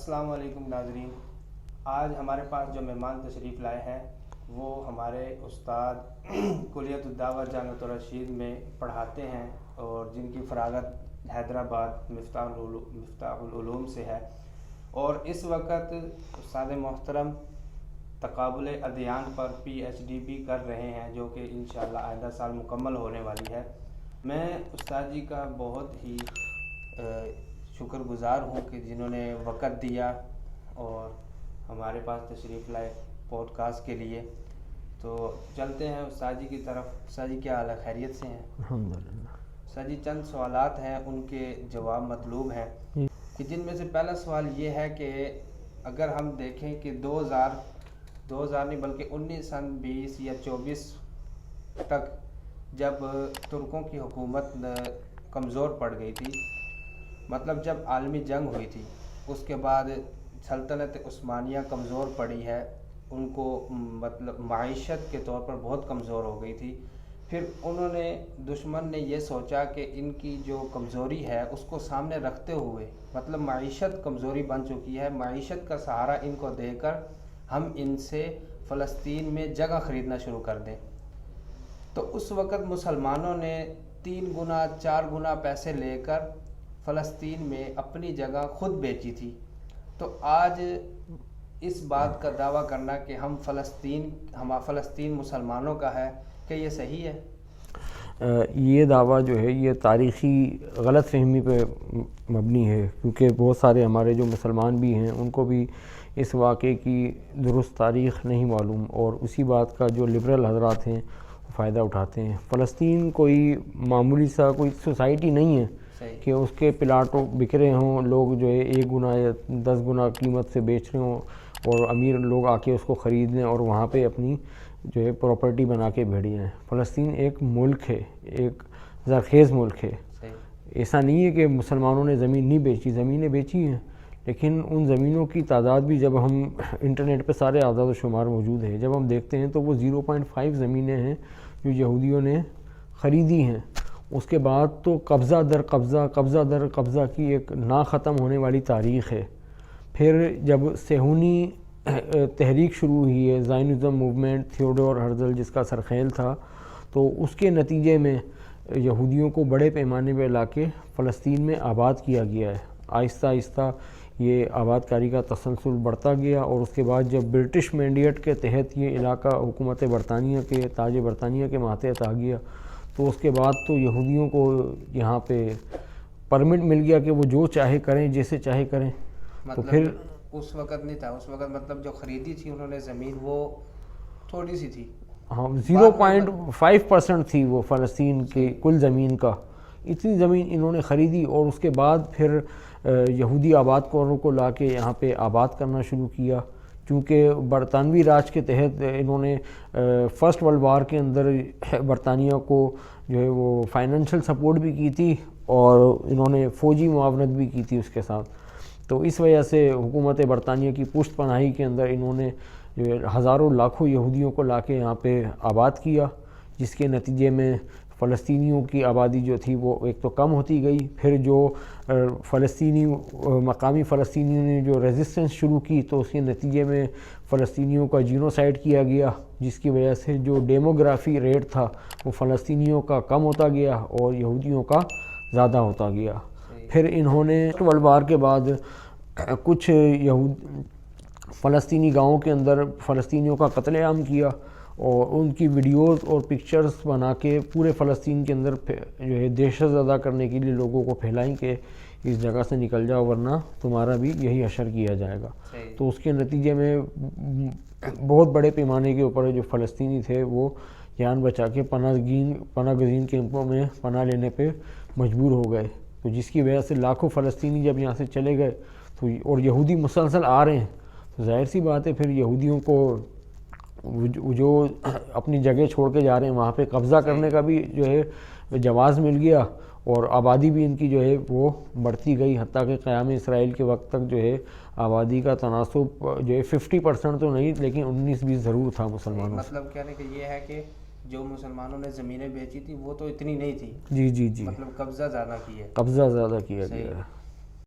السلام علیکم ناظرین، آج ہمارے پاس جو مہمان تشریف لائے ہیں وہ ہمارے استاد کلیت الدعوت جامعۃ الرشید میں پڑھاتے ہیں اور جن کی فراغت حیدرآباد مفتاح العلوم سے ہے، اور اس وقت استاد محترم تقابل ادیان پر پی ایچ ڈی بھی کر رہے ہیں، جو کہ انشاءاللہ آئندہ سال مکمل ہونے والی ہے۔ میں استاد جی کا بہت ہی شکر گزار ہوں کہ جنہوں نے وقت دیا اور ہمارے پاس تشریف لائے پوڈ کاسٹ کے لیے۔ تو چلتے ہیں استاد جی کی طرف۔ استاد جی کیا حال ہے؟ خیریت سے ہیں؟ الحمدللہ۔ استاد جی چند سوالات ہیں، ان کے جواب مطلوب ہیں، کہ جن میں سے پہلا سوال یہ ہے کہ اگر ہم دیکھیں کہ 2000 نہیں بلکہ 1920 یا 24 تک جب ترکوں کی حکومت کمزور پڑ گئی تھی، مطلب جب عالمی جنگ ہوئی تھی، اس کے بعد سلطنت عثمانیہ کمزور پڑی ہے، ان کو مطلب معیشت کے طور پر بہت کمزور ہو گئی تھی۔ پھر انہوں نے دشمن نے یہ سوچا کہ ان کی جو کمزوری ہے اس کو سامنے رکھتے ہوئے، مطلب معیشت کمزوری بن چکی ہے، معیشت کا سہارا ان کو دے کر ہم ان سے فلسطین میں جگہ خریدنا شروع کر دیں۔ تو اس وقت مسلمانوں نے 3 گنا 4 گنا پیسے لے کر فلسطین میں اپنی جگہ خود بیچی تھی۔ تو آج اس بات کا دعویٰ کرنا کہ فلسطین مسلمانوں کا ہے، کہ یہ صحیح ہے؟ یہ دعویٰ جو ہے یہ تاریخی غلط فہمی پہ مبنی ہے، کیونکہ بہت سارے ہمارے جو مسلمان بھی ہیں ان کو بھی اس واقعے کی درست تاریخ نہیں معلوم، اور اسی بات کا جو لبرل حضرات ہیں فائدہ اٹھاتے ہیں۔ فلسطین کوئی معمولی سا کوئی سوسائٹی نہیں ہے کہ اس کے پلاٹوں بکھرے ہوں، لوگ جو ہے 1 گنا یا 10 گنا قیمت سے بیچ رہے ہوں اور امیر لوگ آ کے اس کو خرید لیں اور وہاں پہ اپنی جو ہے پراپرٹی بنا کے بیٹھ جائیں۔ فلسطین ایک ملک ہے، ایک زرخیز ملک ہے۔ ایسا نہیں ہے کہ مسلمانوں نے زمین نہیں بیچی، زمینیں بیچی ہیں، لیکن ان زمینوں کی تعداد بھی جب ہم انٹرنیٹ پہ سارے اعداد و شمار موجود ہیں، جب ہم دیکھتے ہیں تو وہ 0.5 زمینیں ہیں جو یہودیوں نے خریدی ہیں۔ اس کے بعد تو قبضہ در قبضہ کی ایک نا ختم ہونے والی تاریخ ہے۔ پھر جب صہیونی تحریک شروع ہوئی ہے، زائنزم موومنٹ، تھیوڈور ہرزل جس کا سرخیل تھا، تو اس کے نتیجے میں یہودیوں کو بڑے پیمانے پہ لا کے فلسطین میں آباد کیا گیا ہے۔ آہستہ آہستہ یہ آباد کاری کا تسلسل بڑھتا گیا، اور اس کے بعد جب برٹش مینڈیٹ کے تحت یہ علاقہ حکومت برطانیہ کے تاج برطانیہ کے ماتحت آ گیا، تو اس کے بعد تو یہودیوں کو یہاں پہ پرمٹ مل گیا کہ وہ جو چاہے کریں، جیسے چاہے کریں۔ تو پھر اس وقت نہیں تھا، اس وقت مطلب جو خریدی تھی انہوں نے زمین وہ تھوڑی سی تھی، ہاں 0.5% تھی وہ فلسطین کی کل زمین کا، اتنی زمین انہوں نے خریدی، اور اس کے بعد پھر یہودی آباد کاروں کو لا کے یہاں پہ آباد کرنا شروع کیا۔ چونکہ برطانوی راج کے تحت انہوں نے فرسٹ ورلڈ وار کے اندر برطانیہ کو جو ہے وہ فائنینشیل سپورٹ بھی کی تھی، اور انہوں نے فوجی معاونت بھی کی تھی اس کے ساتھ۔ تو اس وجہ سے حکومت برطانیہ کی پشت پناہی کے اندر انہوں نے جو ہے ہزاروں لاکھوں یہودیوں کو لا کے یہاں پہ آباد کیا، جس کے نتیجے میں فلسطینیوں کی آبادی جو تھی وہ ایک تو کم ہوتی گئی۔ پھر جو مقامی فلسطینیوں نے جو ریزسٹنس شروع کی، تو اس کے نتیجے میں فلسطینیوں کا جینوسائیڈ کیا گیا، جس کی وجہ سے جو ڈیموگرافی ریٹ تھا وہ فلسطینیوں کا کم ہوتا گیا اور یہودیوں کا زیادہ ہوتا گیا۔ پھر انہوں نے ورلڈ وار کے بعد کچھ فلسطینی گاؤں کے اندر فلسطینیوں کا قتل عام کیا، اور ان کی ویڈیوز اور پکچرز بنا کے پورے فلسطین کے اندر جو ہے دہشت زدہ کرنے کے لیے لوگوں کو پھیلائیں کہ اس جگہ سے نکل جاؤ ورنہ تمہارا بھی یہی حشر کیا جائے گا۔ تو اس کے نتیجے میں بہت بڑے پیمانے کے اوپر جو فلسطینی تھے وہ جان بچا کے پناہ گزین کیمپوں میں پناہ لینے پہ مجبور ہو گئے، تو جس کی وجہ سے لاکھوں فلسطینی جب یہاں سے چلے گئے تو اور یہودی مسلسل آ رہے ہیں، تو ظاہر سی بات ہے پھر یہودیوں کو جو اپنی جگہ چھوڑ کے جا رہے ہیں وہاں پہ قبضہ کرنے کا بھی جو ہے جواز مل گیا، اور آبادی بھی ان کی جو ہے وہ بڑھتی گئی، حتیٰ کہ قیام اسرائیل کے وقت تک جو ہے آبادی کا تناسب جو ہے 50% تو نہیں لیکن 19-20 ضرور تھا مسلمانوں۔ مطلب کہنے کہ یہ ہے کہ جو مسلمانوں نے زمینیں بیچی تھی وہ تو اتنی نہیں تھی، جی مطلب قبضہ زیادہ کیا ہے، قبضہ زیادہ کیا گیا ہے۔